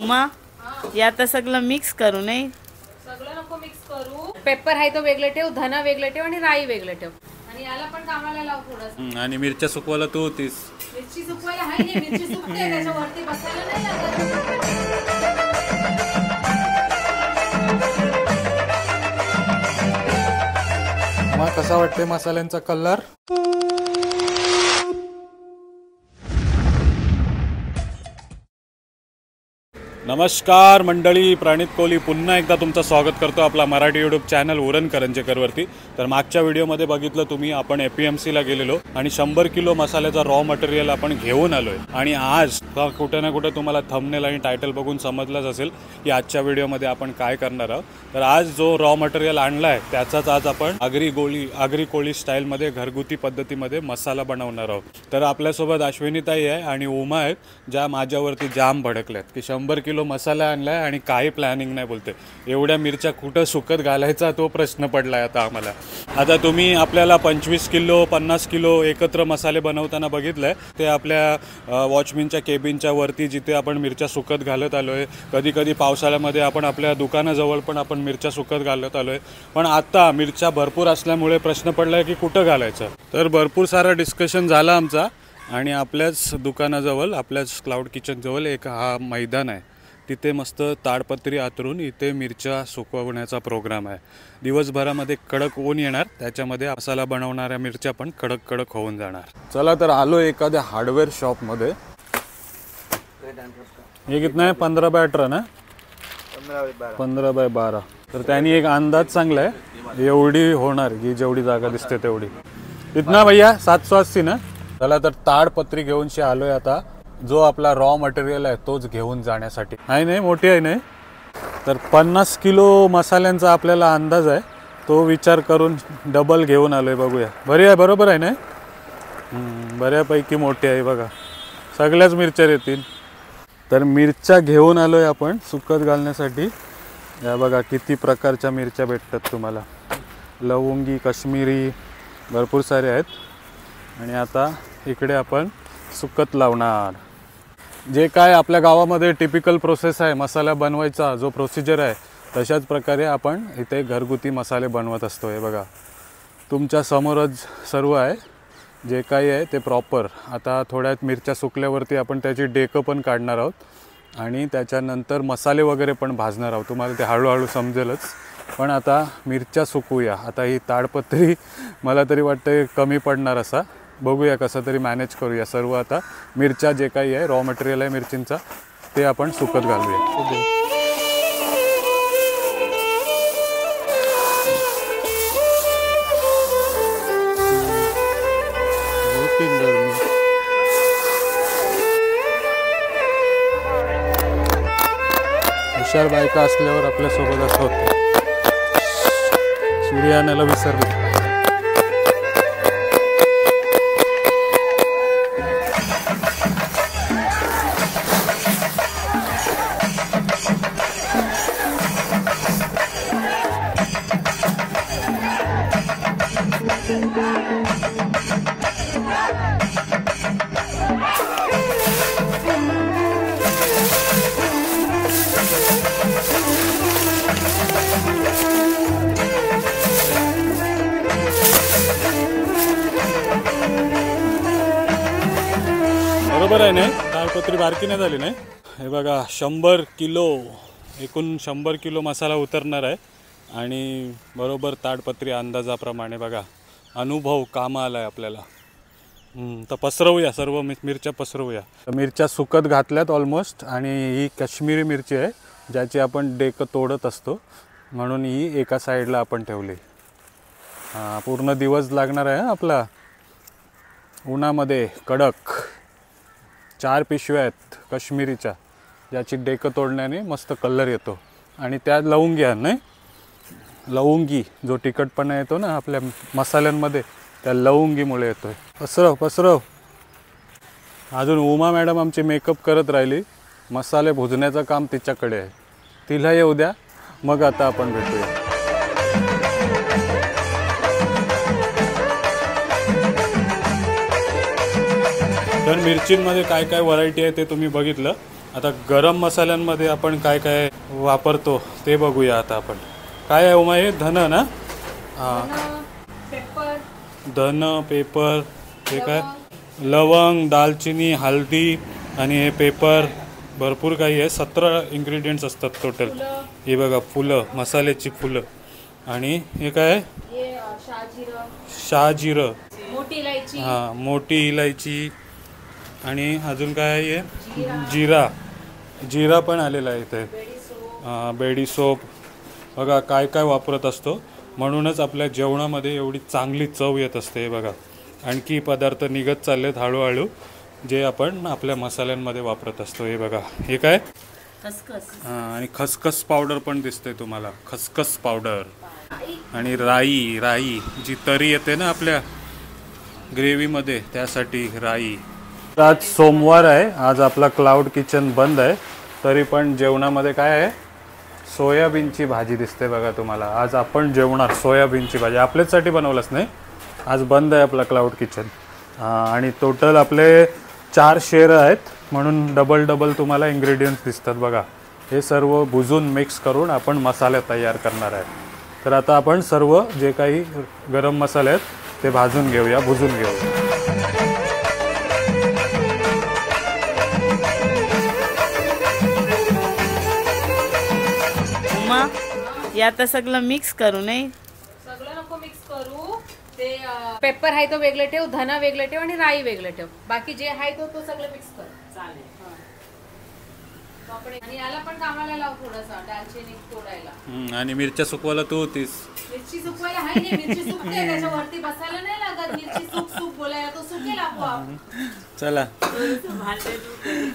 उमा या आता सगळं मिक्स करू नाही, सगळं नको मिक्स करू. पेपर आहे तो वेगळे ठेव, धना वेगळे ठेव आणि राई वेगळे ठेव. आणि याला पण कामाला लाव थोडंसं. आणि मिरच्या सुकवायला तू होतीस. मिरची सुकवायला आहे नाही, मिरची सुकते त्याच्यावरती बसायला नाही लागत. मग कसा वाटते मसाल्यांचा कलर? नमस्कार मंडळी, प्रणित कोहली पुन्हा एकदा तुमचं स्वागत करतो आपला मराठी यूट्यूब चॅनल उरण करंजेकरवरती. तर मागच्या व्हिडिओमध्ये बघितलं तुम्ही, आपण APMCला गेलेलो आणि 100 किलो मसाल्याचा रॉ मटेरियल आपण घेऊन आलोय. आणि आज कुठे ना कुठे तुम्हाला थंबनेल आणि टायटल बघून समजलंच असेल की आजच्या व्हिडिओमध्ये आपण काय करणार आहोत. तर आज जो रॉ मटेरियल आणला आहे त्याचाच आज आपण आगरी कोळी स्टाईलमध्ये घरगुती पद्धतीमध्ये मसाला बनवणार आहोत. तर आपल्यासोबत अश्विनीताई आहे आणि उमा आहेत, ज्या माझ्यावरती जाम भडकल्यात की 100 किलो मसाला आणलाय आणि काही प्लॅनिंग नाही बोलते. एवढ्या मिरच्या कुठं सुकत घालायचा तो प्रश्न पडलाय आता आम्हाला. आता तुम्ही आपल्याला 25 किलो 50 किलो एकत्र मसाले बनवताना बघितलंय, ते आपल्या वॉचमॅनच्या केबिनच्या वरती जिथे आपण मिरच्या सुकत घालत आलोय. कधी कधी पावसाळ्यामध्ये आपण आपल्या दुकानाजवळ पण आपण मिरच्या सुकत घालत आलोय. पण आता मिरच्या भरपूर असल्यामुळे प्रश्न पडलाय की कुठं घालायचं. तर भरपूर सारा डिस्कशन झाला आमचा आणि आपल्याच दुकानाजवळ, आपल्याच क्लाउड किचनजवळ एक हा मैदान आहे, तिथे मस्त ताडपत्री आतरून इथे मिरच्या सुकवण्याचा प्रोग्राम आहे. दिवसभरामध्ये कडक ऊन येणार, त्याच्यामध्ये मसाला बनवणाऱ्या मिरच्या पण कडक कडक होऊन जाणार. चला तर आलो एखाद्या हार्डवेअर शॉपमध्ये. हे कितना आहे? 15 बाय 18 ना, 15 बाय 12. तर त्यांनी एक अंदाज चांगला आहे, एवढी होणार की जेवढी जागा दिसते तेवढी. इतना भैया 780 ना. चला तर ताडपत्री घेऊन आलोय आता, जो आपला रॉ मटेरियल आहे तोच घेऊन जाण्यासाठी. नाही मोठी आहे नाही. तर 50 किलो मसाल्यांचा आपल्याला अंदाज आहे, तो विचार करून डबल घेऊन आलोय. बघूया. बरी आहे, बरोबर आहे ना. बऱ्यापैकी मोठी आहे बघा, सगळ्याच मिरच्या येतील. तर मिरच्या घेऊन आलोय आपण सुकत घालण्यासाठी. या बघा किती प्रकारच्या मिरच्या भेटतात तुम्हाला, लवंगी, काश्मीरी, भरपूर सारे आहेत. आणि आता इकडे आपण सुकत लावणार. जे काय आपल्या गावामध्ये टिपिकल प्रोसेस आहे मसाला बनवायचा, जो प्रोसिजर आहे, तशाच प्रकारे आपण इथे घरगुती मसाले बनवत असतो. हे बघा तुमच्या समोरच सर्व आहे, जे काही आहे ते प्रॉपर. आता थोड्यात मिरच्या सुकल्यावरती आपण त्याची डेकं पण काढणार आहोत आणि त्याच्यानंतर मसाले वगैरे पण भाजणार आहोत. तुम्हाला ते हळूहळू समजेलच. पण आता मिरच्या सुकवूया. आता ही ताडपत्री मला तरी वाटतं कमी पडणार असा. बघूया कसं तरी मॅनेज करूया सर्व. आता मिरच्या जे काही आहे रॉ मटेरियल आहे मिरचींचा, ते आपण सुकत घालूया. हुशार बायका असल्यावर आपल्यासोबत असं होतं. सूर्यानाला विसरली. बरोबर आहे ना. ताडपत्री बारकी नाही झाली नाही. हे बघा 100 किलो, एकूण 100 किलो मसाला उतरणार आहे आणि बरोबर ताडपत्री अंदाजाप्रमाणे बघा अनुभव कामा आला आहे आपल्याला. तर पसरवूया सर्व मिरच्या पसरवूया. मिरच्या सुकत घातल्यात ऑलमोस्ट. आणि ही काश्मीरी मिरची आहे, ज्याची आपण डेकं तोडत असतो, म्हणून ही एका साईडला आपण ठेवली. पूर्ण दिवस लागणार आहे आपला उन्हामध्ये कडक. 4 पिशव्या आहेत काश्मीरीच्या, ज्याची डेकं तोडण्याने मस्त कलर येतो. आणि त्या लवंगी आहे नाही, लवंगी जो तिखटपणा येतो ना आपल्या मसाल्यांमध्ये, त्या लवंगीमुळे येतोय. पसरव. अजून उमा मॅडम आमची मेकअप करत राहिली. मसाले भुजण्याचं काम तिच्याकडे आहे, तिला येऊ द्या, मग आता आपण भेटूया. तर मिरचींमध्ये काय काय व्हरायटी आहे ते तुम्ही बघितलं. आता गरम मसाल्यांमध्ये आपण काय काय वापरतो ते बघूया आता आपण. काय आहे उमा हे? धन ना? हां, पेपर, धन, पेपर, हे काय? लवंग, दालचिनी, हळदी आणि हे पेपर, भरपूर काही आहे. 17 इन्ग्रेडियंट्स असतात टोटल. हे बघा फुलं, मसाल्याची फुलं. आणि हे काय आहे? शहाजिरं, मोठी इलायची, हां, मोठी इलायची. आणि अजून काय आहे? जिरा, जिरा पण आलेला आहे इथे. बेडी सोप. बघा काय काय वापरत असतो, म्हणूनच आपल्या जेवणामध्ये एवढी चांगली चव येत असते. हे बघा आणखी पदार्थ निघत चाललेत हळूहळू, जे आपण आपल्या मसाल्यांमध्ये वापरत असतो. हे बघा हे काय? खसखस. हां, आणि खसखस पावडर पण दिसते तुम्हाला, खसखस पावडर. आणि राई, राई जी तरी येते ना आपल्या ग्रेव्हीमध्ये, त्यासाठी राई. आज सोमवार आहे, आज आपला क्लाउड किचन बंद आहे, तरी पण जेवणामध्ये काय आहे? सोयाबीनची भाजी दिसते बघा तुम्हाला. आज आपण जेवणार सोयाबीनची भाजी. आपल्यासाठी बनवलंच नाही, आज बंद आहे आपला क्लाउड किचन. आणि टोटल आपले 4 शेर आहेत, म्हणून डबल तुम्हाला इन्ग्रेडियंट्स दिसतात बघा. हे सर्व भुजून मिक्स करून आपण मसाले तयार करणार आहेत. तर आता आपण सर्व जे काही गरम मसाले आहेत ते भाजून घेऊया, भुजून घेऊया. उमा, हे आता सगळं मिक्स करू नाही? सगळं नको मिक्स करू. ते पेपर आहे तो वेगळं ठेव, धना वेगळं ठेव आणि राई वेगळं ठेव. बाकी जे आहे तो सगळं मिक्स कर. चालेल. आणि याला पण कामाला लाव थोडासा, दालचिनी तोडायला. आणि मिरच्या सुकवायला तू होतीस. मिरची सुकवायला आहे नाही, मिरची सुकते, त्याच्यावरती बसायला नाही लागत. मिरची सुक बोलायला तो सुकेल आपोआप. चला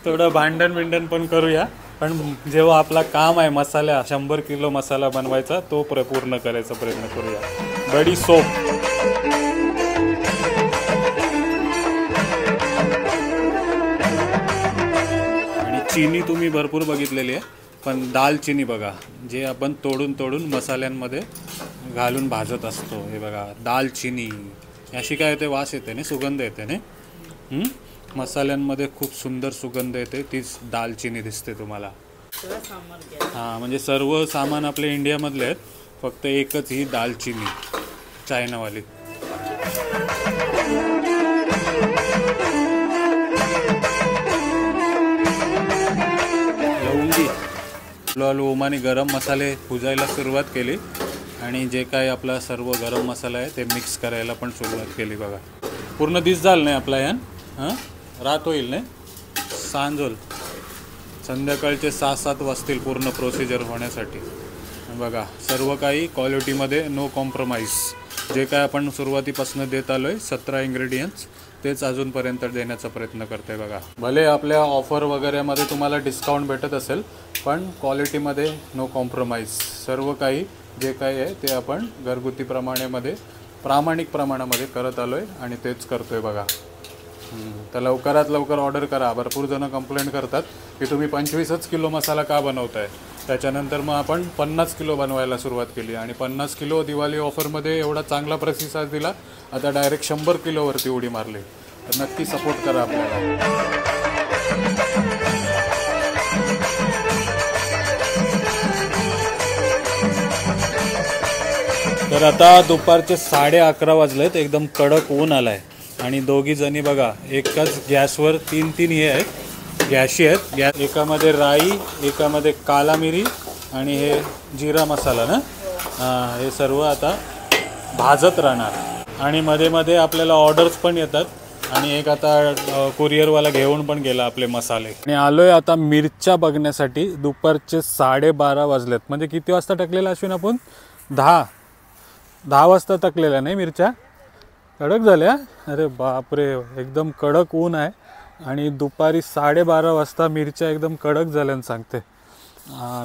थोडं भांडण पण करूया, पण जेव्हा आपला काम आहे मसाला 100 किलो मसाला बनवायचा, तो पूर्ण करायचा प्रयत्न करूया. बडी सोप, आणि चीनी तुम्ही भरपूर बघितलेली आहे, पण दालचिनी बघा, जे आपण तोडून मसाल्यांमध्ये घालून भाजत असतो. हे बघा दालचिनी, अशी काय येते? वास येते ना, सुगंध येते ना. मसाल्यांमध्ये खूप सुंदर सुगंध येते, तीच दालचिनी दिसते तुम्हाला. हां, म्हणजे सर्व सामान आपले इंडियामधले आहेत, फक्त एकच ही दालचिनी चायनावाली. लवंगी. हळूहळू ओमाने गरम मसाले भुजायला सुरुवात केली, आणि जे काय आपला सर्व गरम मसाला आहे ते मिक्स करायला पण सुरुवात केली बघा. पूर्ण दिस झालं नाही आपला यान. हां, रात होईल नाही, सांज होईल, संध्याकाळचे 6-7 वाजतील पूर्ण प्रोसिजर होण्यासाठी. बघा सर्व काही क्वालिटीमध्ये नो कॉम्प्रोमाइज. जे काय आपण सुरुवातीपासून देत आलो आहे 17 इन्ग्रेडियंट्स, तेच अजूनपर्यंत देण्याचा प्रयत्न करते बघा. भले आपल्या ऑफर वगैरेमध्ये तुम्हाला डिस्काउंट भेटत असेल, पण क्वालिटीमध्ये नो कॉम्प्रोमाइज. सर्व काही जे काही आहे ते आपण घरगुती प्रामाणिक प्रमाणामध्ये करत आलो आहे, आणि तेच करतो आहे बघा. तर लवकरात लवकर ऑर्डर करा. भरपूर जण कंप्लेंट करतात की तुम्ही 25 किलो मसाला का बनवताय. त्याच्यानंतर मग आपण 50 किलो बनवायला सुरुवात केली, आणि 50 किलो दिवाळी ऑफरमध्ये एवढा चांगला प्रतिसाद दिला, आता डायरेक्ट 100 किलोवरती उडी मारली. तर नक्की सपोर्ट करा आपल्याला. तर आता दुपारचे 11:30 वाजलेत, एकदम कडक ऊन आला आहे, आणि दोघी जणी बघा एकाच गॅसवर 3 हे आहेत, गॅशी आहेत. गॅस एकामध्ये राई, एकामध्ये काला मिरी, आणि हे जिरा मसाला ना. हां, हे सर्व आता भाजत राहणार, आणि मध्ये मध्ये आपल्याला ऑर्डर्स पण येतात, आणि एक आता कुरिअरवाला घेऊन पण गेला आपले मसाले. आणि आलोय आता मिरच्या बघण्यासाठी. दुपारचे 12:30 वाजलेत, म्हणजे किती वाजता टाकलेला अश्विन आपण? 10 वाजता टाकलेल्या नाही मिरच्या. कडक झाल्या. अरे बापरे, एकदम कडक ऊन आहे, आणि दुपारी 12:30 वाजता मिरच्या एकदम कडक झाल्यानं सांगते.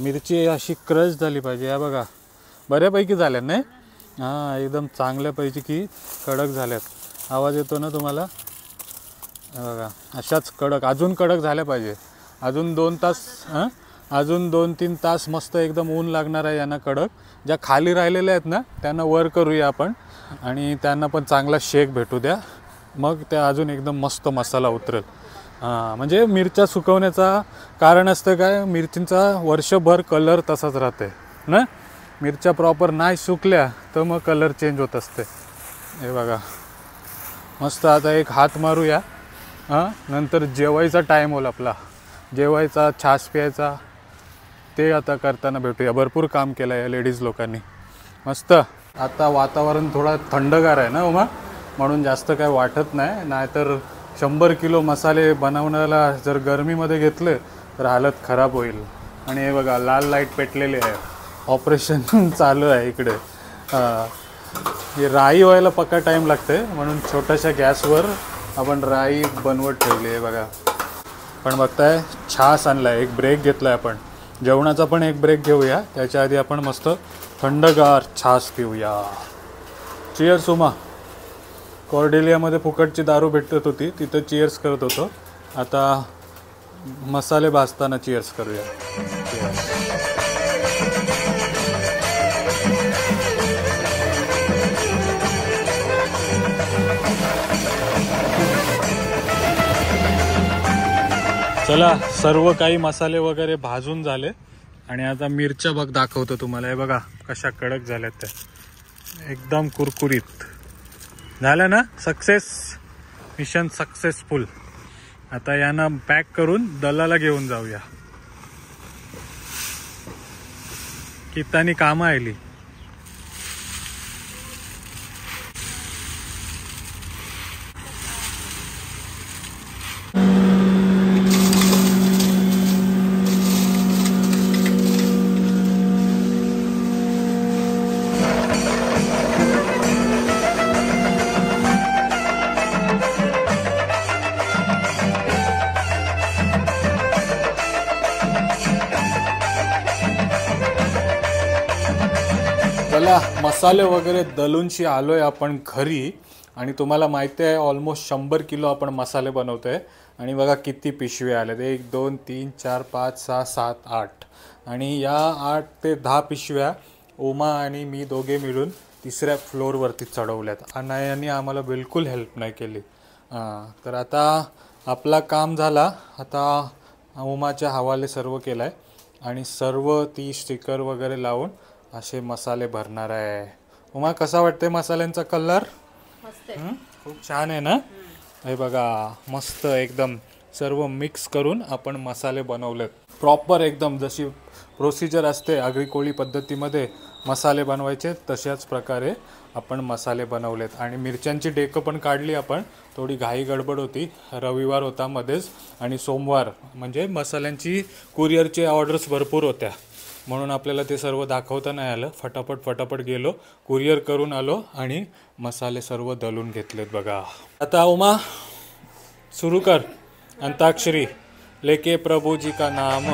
मिरची अशी क्रश झाली पाहिजे. या बघा बऱ्यापैकी झाल्या नाही. हां, एकदम चांगल्यापैकी की कडक झाल्यात. आवाज येतो ना तुम्हाला? बघा अशाच कडक, अजून कडक झाल्या पाहिजे. अजून 2 तास, अजून 2-3 तास मस्त एकदम ऊन लागणार आहे यांना कडक. ज्या खाली राहिलेल्या आहेत ना त्यांना वर करूया आपण, आणि त्यांना पण चांगला शेक भेटू द्या, मग त्या अजून एकदम मस्त मसाला उतरेल. हां, म्हणजे मिरच्या सुकवण्याचा कारण असतं काय, मिरचींचा वर्षभर कलर तसाच राहते ना. मिरच्या प्रॉपर नाही सुकल्या तर मग कलर चेंज होत असते. हे बघा मस्त. आता एक हात मारूया. हां, नंतर जेवायचा टाईम होईल आपला, जेवायचा, छास प्यायचा, ते आता करताना भेटूया. भरपूर काम केलं आहे लेडीज लोकांनी. मस्त. आता वातावरण थोडा थंडगार आहे ना उमा, म्हणून जास्त काय वाटत नाही. नाहीतर 100 किलो मसाले बनवण्याला जर गरमीमध्ये घेतले तर हालत खराब होईल. आणि हे बघा लाल लाईट पेटलेली आहे, ऑपरेशन चालू आहे इकडे. हे राई व्हायला पक्का टाईम लागते, म्हणून छोट्याशा गॅसवर आपण राई बनवत ठेवली आहे बघा. पण बघताय छास आणला, एक ब्रेक घेतला आहे आपण. जेवणाचा पण एक ब्रेक घेऊया, त्याच्या आधी आपण मस्त थंडगार छास पिऊया. चिअर्स उमा. कॉर्डेलियामध्ये फुकटची दारू भेटत होती, तिथं चिअर्स करत होतो. आता मसाले भाजताना चिअर्स करूया. चला, सर्व काही मसाले वगैरे भाजून झाले आणि आता मिरच्या बघ दाखवतो तुम्हाला. हे बघा कशा कडक झाल्यात त्या, एकदम कुरकुरीत झालं ना. Success, mission successful. आता यांना पॅक करून दलाला घेऊन जाऊया. कितानी कामं आली. चला, मसाले वगैरे दलूनशी आलोय आपण घरी. आणि तुम्हाला माहिती आहे ऑलमोस्ट 100 किलो आपण मसाले बनवतोय. आणि बघा किती पिशव्या आल्यात, 1 2 3 4 5 6 7 8. आणि या 8 ते 10 पिशव्या उमा आणि मी दोघे मिळून 3ऱ्या फ्लोअरवरती चढवल्यात. अनायाने आम्हाला बिलकुल हेल्प नाही केली. तर आता आपला काम झाला. आता उमाच्या हवाले सर्व केलं आहे आणि सर्व ती स्टिकर वगैरे लावून असे मसाले भरणार आहे. उमा, कसा वाटते मसाल्यांचा कलर? खूप छान आहे ना. हे बघा मस्त एकदम सर्व मिक्स करून आपण मसाले बनवलेत. प्रॉपर एकदम जशी प्रोसिजर असते आगरी कोळी पद्धतीमध्ये मसाले बनवायचे, तशाच प्रकारे आपण मसाले बनवलेत. आणि मिरच्यांची डेकं पण काढली आपण. थोडी घाई गडबड होती, रविवार होता मध्येच आणि सोमवार, म्हणजे मसाल्यांची कुरिअरचे ऑर्डर्स भरपूर होत्या, म्हणून आपल्याला ते सर्व दाखवता नाही आलं. फटाफट गेलो, कुरिअर करून आलो आणि मसाले सर्व दलून घेतलेत बघा. आता उमा सुरू कर अंताक्षरी, लेके प्रभुजी का नाम.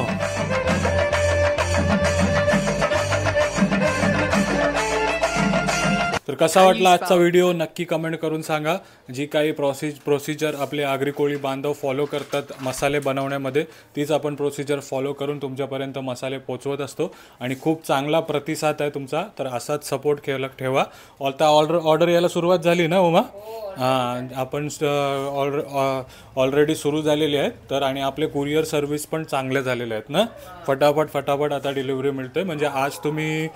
तर कसा वाटला आजचा व्हिडिओ नक्की कमेंट करून सांगा. जी काही प्रोसिजर आपले आगरी कोळी बांधव फॉलो करतात मसाले बनवण्यामध्ये, तीच आपण प्रोसिजर फॉलो करून तुमच्यापर्यंत मसाले पोचवत असतो. आणि खूप चांगला प्रतिसाद आहे तुमचा, तर असाच सपोर्ट ठेवा. आता ऑर्डर यायला सुरुवात झाली ना उमा? आपण ऑलरेडी सुरू झालेली आहेत. तर आणि आपले कुरिअर सर्व्हिस पण चांगले झालेले आहेत ना. फटाफट आता डिलिव्हरी मिळते. म्हणजे आज तुम्ही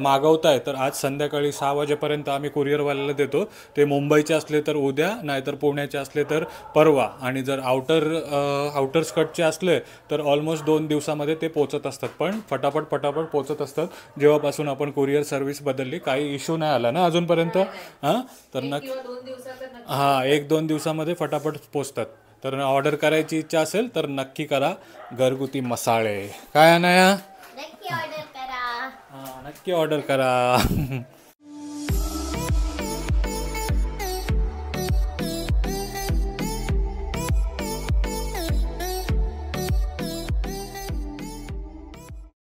मागवताय तर आज संध्याकाळी 6 वाजेपर्यंत आम्ही कुरिअरवाल्याला देतो. ते मुंबईचे असले तर उद्या, नाहीतर पुण्याचे असले तर परवा. आणि जर आउटरस्कटचे असले तर ऑलमोस्ट 2 दिवसामध्ये ते पोचत असतात. पण फटाफट पोचत असतात. जेव्हापासून आपण कुरिअर सर्व्हिस बदलली काही इश्यू नाही आला ना अजूनपर्यंत. तर 1-2 दिवसामध्ये फटाफट पोचतात. तर ऑर्डर करायची इच्छा असेल तर नक्की करा घरगुती मसाले. काय अनाया? नक्की ऑर्डर करा.